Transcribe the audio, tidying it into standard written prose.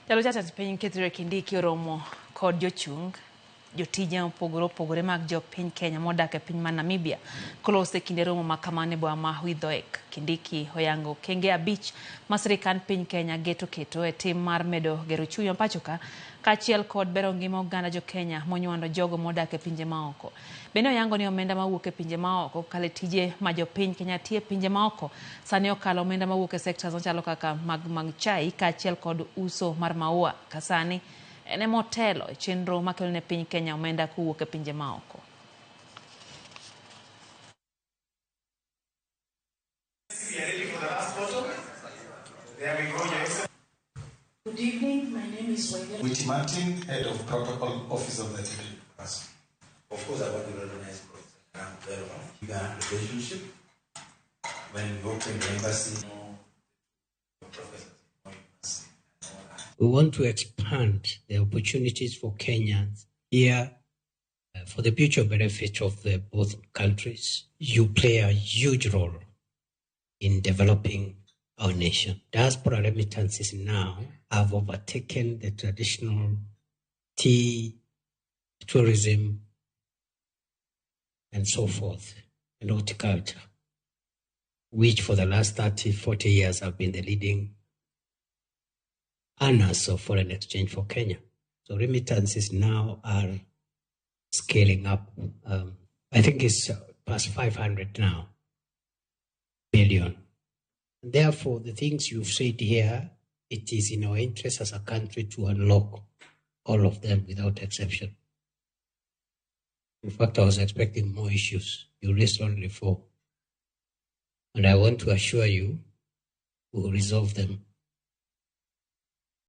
Jalo chacha piny Kithure Kindiki oromo kod jochung jotije opogore mag jopiny Kenya modak e piny mar Namibia kolose kinde romo makamane bwa ma Widhoek. Kindiki oyango kenge 5 ma sirikand piny Kenya keto e tim mar medo gero chuny pachoka kaachiel kod bero ngima oganda Jokenya monywando jogo modak e pinje maoko. Bende oyango ni omenda mawuok e pinje maoko kale tije ma jopiny Kenya tie pinje maoko sani okalo omenda mawuok e sectors machalo kaka mag chai kaachiel kod uso mar maua kasani ene motelo chenro makelo ne piny Kenya omenda kuwuok e pinje maoko. Good evening, my name is Witty Martin, Head of Protocol Office of the Executive Council. Of course, I want to recognize very well. We got a relationship. When we open the embassy, we want to expand the opportunities for Kenyans here for the mutual benefit of the both countries. You play a huge role in developing our nation. Diaspora remittances now have overtaken the traditional tea, tourism, and so forth, and horticulture, which for the last 30, 40 years have been the leading earners of foreign exchange for Kenya. So remittances now are scaling up. I think it's past 500 now billion. Therefore, the things you've said here, it is in our interest as a country to unlock all of them without exception. In fact, I was expecting more issues. You raised only 4. And I want to assure you we'll resolve them